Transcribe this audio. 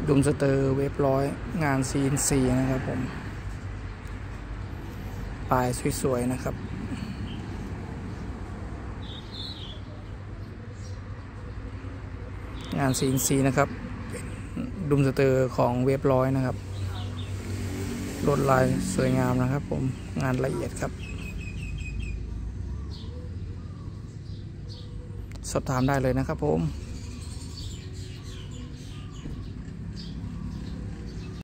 ดุมสเตอร์เวฟ100งาน CNC นะครับผมปลายสวยๆนะครับงาน CNC นะครับดุมสเตอร์ของเวฟ100นะครับลวดลายสวยงามนะครับผมงานละเอียดครับสอบถามได้เลยนะครับผม